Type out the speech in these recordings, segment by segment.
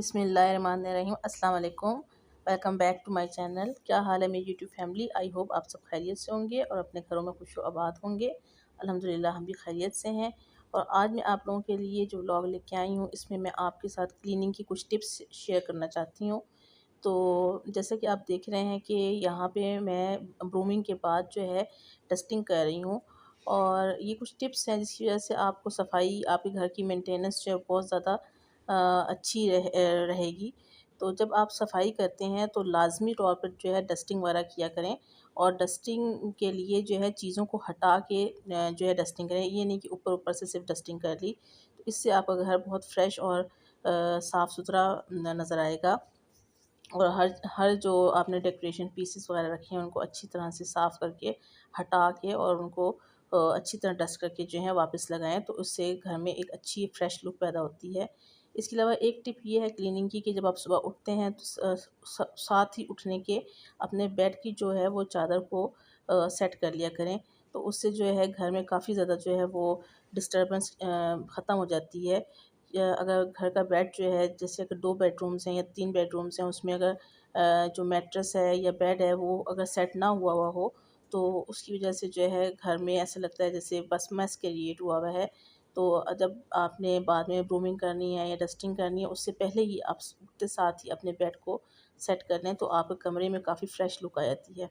बिस्मिल्लाहिर्रहमानिर्रहीम अस्सलाम वालेकुम। Welcome back to my channel. क्या हाल है मेरी यूट्यूब फैमिली। आई होप आप सब खैरियत से होंगे और अपने घरों में खुश आबाद होंगे। अल्हम्दुलिल्लाह हम भी खैरियत से हैं। और आज मैं आप लोगों के लिए जो व्लॉग लेके आई हूँ, इसमें मैं आपके साथ क्लीनिंग की कुछ टिप्स शेयर करना चाहती हूँ। तो जैसे कि आप देख रहे हैं कि यहाँ पे मैं ब्रूमिंग के बाद जो है डस्टिंग कर रही हूँ। और ये कुछ टिप्स हैं जिसकी वजह से आपको सफाई, आपके घर की मेंटेनेंस जो है बहुत ज़्यादा अच्छी रहेगी। तो जब आप सफाई करते हैं तो लाज़मी तौर पर जो है डस्टिंग वगैरह किया करें। और डस्टिंग के लिए जो है चीज़ों को हटा के जो है डस्टिंग करें। ये नहीं कि ऊपर ऊपर से सिर्फ डस्टिंग कर ली, तो इससे आपका घर बहुत फ्रेश और साफ़ सुथरा नज़र आएगा। और हर जो आपने डेकोरेशन पीसेस वगैरह रखे हैं उनको अच्छी तरह से साफ़ करके हटा के और उनको अच्छी तरह डस्ट करके जो है वापस लगाएं, तो उससे घर में एक अच्छी फ्रेश लुक पैदा होती है। इसके अलावा एक टिप ये है क्लीनिंग की कि जब आप सुबह उठते हैं तो साथ ही उठने के अपने बेड की जो है वो चादर को सेट कर लिया करें। तो उससे जो है घर में काफ़ी ज़्यादा जो है वो डिस्टर्बेंस ख़त्म हो जाती है। या अगर घर का बेड जो है, जैसे अगर 2 बेडरूम्स हैं या 3 बेडरूम्स हैं, उसमें अगर जो मैट्रेस है या बेड है वो अगर सेट ना हुआ हुआ हो, तो उसकी वजह से जो है घर में ऐसा लगता है जैसे बस मेस क्रिएट हुआ हुआ है। तो जब आपने बाद में ब्रूमिंग करनी है या डस्टिंग करनी है, उससे पहले ही आप उठते साथ ही अपने बेड को सेट कर लें, तो आपके कमरे में काफ़ी फ्रेश लुक आ जाती है।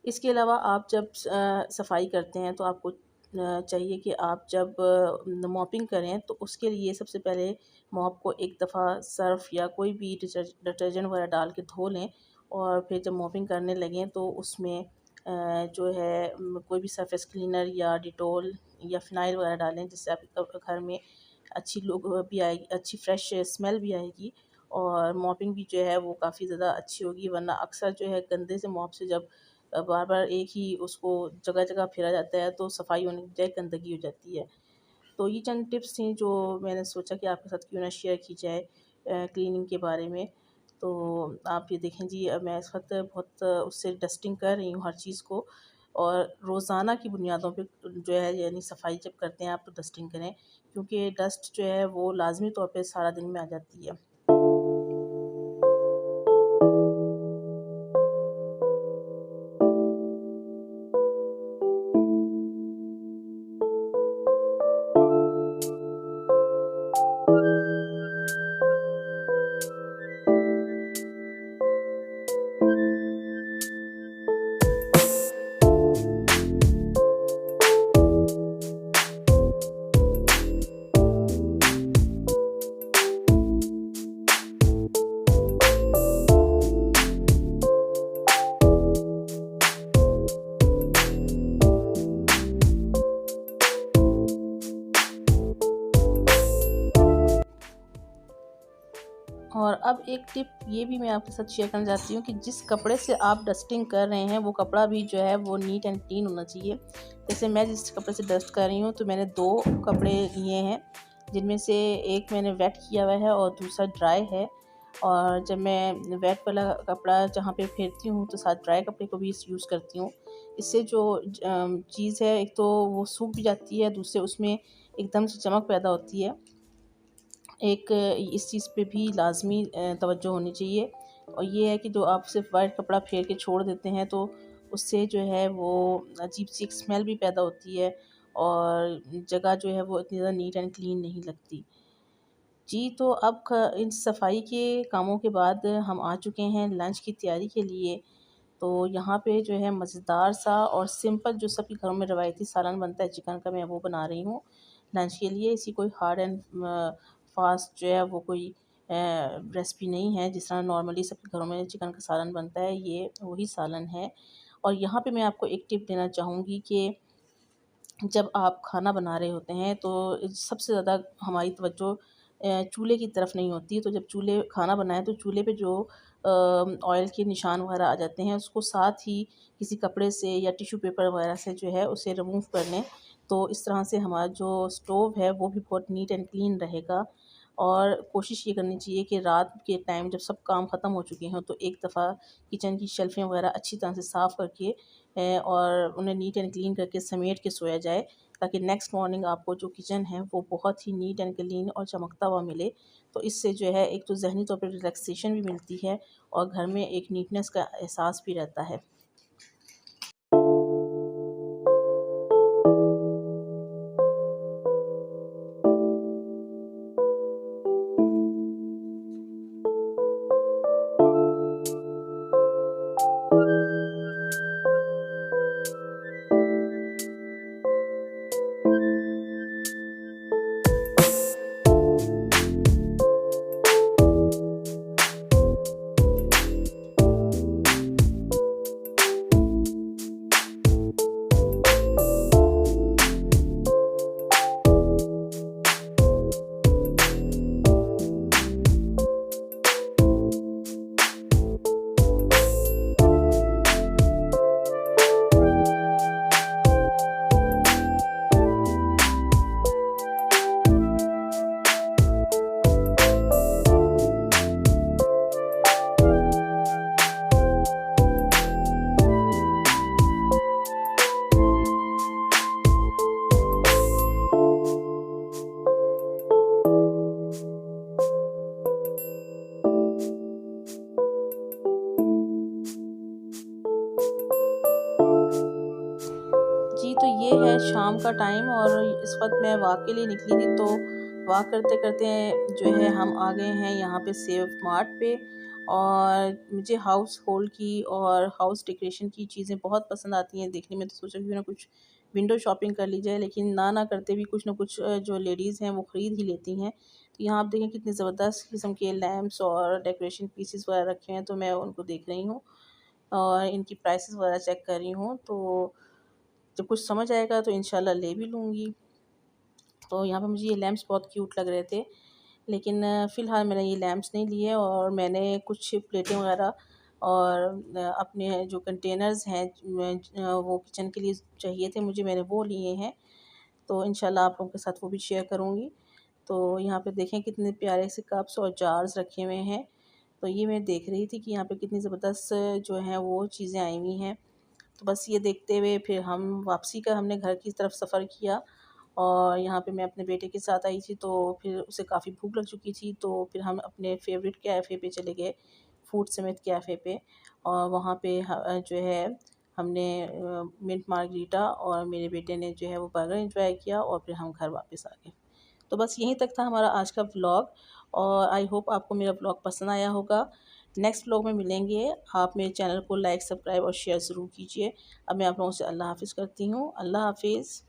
इसके अलावा आप जब सफाई करते हैं तो आपको चाहिए कि आप जब मॉपिंग करें तो उसके लिए सबसे पहले मॉप को एक दफ़ा सर्फ़ या कोई भी डिटर्जेंट वगैरह डाल के धो लें। और फिर जब मॉपिंग करने लगें तो उसमें जो है कोई भी सरफेस क्लीनर या डिटॉल या फ़िनाइल वगैरह डालें, जिससे आपके घर में अच्छी लुक भी आएगी, अच्छी फ्रेश स्मेल भी आएगी। और मॉपिंग भी जो है वो काफ़ी ज़्यादा अच्छी होगी। वरना अक्सर जो है गंदे से मॉप से जब बार-बार एक ही उसको जगह-जगह फेरा जाता है तो सफाई होने की बजाय गंदगी हो जाती है। तो ये चंद टिप्स थी जो मैंने सोचा कि आपके साथ क्यों ना शेयर की जाए क्लीनिंग के बारे में। तो आप ये देखें जी, मैं इस वक़्त बहुत उससे डस्टिंग कर रही हूँ हर चीज़ को। और रोज़ाना की बुनियादों पे जो है, यानी सफाई जब करते हैं आप तो डस्टिंग करें, क्योंकि डस्ट जो है वो लाज़मी तौर पे सारा दिन में आ जाती है। और अब एक टिप ये भी मैं आपके साथ शेयर करना चाहती हूँ कि जिस कपड़े से आप डस्टिंग कर रहे हैं वो कपड़ा भी जो है वो नीट एंड क्लीन होना चाहिए। जैसे मैं जिस कपड़े से डस्ट कर रही हूँ तो मैंने 2 कपड़े लिए हैं, जिनमें से एक मैंने वेट किया हुआ है और दूसरा ड्राई है। और जब मैं वेट वाला कपड़ा जहाँ पे फेरती हूँ तो साथ ड्राई कपड़े को भी यूज़ करती हूँ। इससे जो चीज़ है, एक तो वो सूख भी जाती है, दूसरे उसमें एकदम से चमक पैदा होती है। एक इस चीज़ पे भी लाज़मी तवज्जो होनी चाहिए। और ये है कि जो आप सिर्फ वाइट कपड़ा फेर के छोड़ देते हैं तो उससे जो है वो अजीब-सी एक स्मेल भी पैदा होती है और जगह जो है वो इतनी ज़्यादा नीट एंड क्लीन नहीं लगती। जी, तो अब इन सफाई के कामों के बाद हम आ चुके हैं लंच की तैयारी के लिए। तो यहाँ पे जो है मज़ेदार सा और सिंपल जो सभी घरों में रवायती सालन बनता है चिकन का, मैं वो बना रही हूँ लंच के लिए। इसी कोई हार्ड एंड फास्ट जो है वो कोई रेसिपी नहीं है। जिस तरह नॉर्मली सबके घरों में चिकन का सालन बनता है, ये वही सालन है। और यहाँ पे मैं आपको एक टिप देना चाहूँगी कि जब आप खाना बना रहे होते हैं तो सबसे ज़्यादा हमारी तवज्जो चूल्हे की तरफ नहीं होती। तो जब चूल्हे खाना बनाएँ तो चूल्हे पे जो ऑयल के निशान वगैरह आ जाते हैं, उसको साथ ही किसी कपड़े से या टिश्यू पेपर वगैरह से जो है उसे रिमूव कर लें। तो इस तरह से हमारा जो स्टोव है वो भी बहुत नीट एंड क्लीन रहेगा। और कोशिश ये करनी चाहिए कि रात के टाइम जब सब काम ख़त्म हो चुके हों तो एक दफ़ा किचन की शेल्फ़ें वगैरह अच्छी तरह से साफ़ करके और उन्हें नीट एंड क्लीन करके समेट के सोया जाए, ताकि नेक्स्ट मॉर्निंग आपको जो किचन है वो बहुत ही नीट एंड क्लीन और चमकता हुआ मिले। तो इससे जो है एक तो ज़हनी तौर पर रिलैक्सेशन भी मिलती है और घर में एक नीटनेस का एहसास भी रहता है। जी, तो ये है शाम का टाइम और इस वक़्त मैं वॉक के लिए निकली थी, तो वॉक करते-करते जो है हम आ गए हैं यहाँ पे सेव मार्ट पे। और मुझे हाउस होल्ड की और हाउस डेकोरेशन की चीज़ें बहुत पसंद आती हैं देखने में, तो सोचा क्यों ना कुछ विंडो शॉपिंग कर ली जाए, लेकिन ना करते भी कुछ ना कुछ जो लेडीज़ हैं वो ख़रीद ही लेती हैं। तो यहाँ आप देखें कितने ज़बरदस्त किस्म के लैंप्स और डेकोरेशन पीसेस वगैरह रखे हैं, तो मैं उनको देख रही हूँ और इनकी प्राइसेस वगैरह चेक कर रही हूँ। तो जब कुछ समझ आएगा तो इंशाल्लाह ले भी लूँगी। तो यहाँ पे मुझे ये लैंप्स बहुत क्यूट लग रहे थे, लेकिन फ़िलहाल मैंने ये लैंप्स नहीं लिए और मैंने कुछ प्लेटें वगैरह और अपने जो कंटेनर्स हैं वो किचन के लिए चाहिए थे मुझे, मैंने वो लिए हैं। तो इंशाल्लाह आप लोगों के साथ वो भी शेयर करूँगी। तो यहाँ पे देखें कितने प्यारे से कप्स और जार्स रखे हुए हैं। तो ये मैं देख रही थी कि यहाँ पे कितनी ज़बरदस्त जो हैं वो चीज़ें आई हुई हैं। तो बस ये देखते हुए फिर हम वापसी का हमने घर की तरफ सफ़र किया। और यहाँ पे मैं अपने बेटे के साथ आई थी, तो फिर उसे काफ़ी भूख लग चुकी थी, तो फिर हम अपने फेवरेट कैफ़े पे चले गए, फूड समिट कैफ़े पे। और वहाँ पे जो है हमने मिंट मार्गरीटा और मेरे बेटे ने जो है वो बर्गर एंजॉय किया और फिर हम घर वापस आ गए। तो बस यहीं तक था हमारा आज का व्लॉग और आई होप आपको मेरा व्लॉग पसंद आया होगा। नेक्स्ट व्लॉग में मिलेंगे। आप मेरे चैनल को लाइक, सब्सक्राइब और शेयर ज़रूर कीजिए। अब मैं आप लोगों से अल्लाह हाफ़िज़ करती हूँ। अल्लाह हाफ़िज़।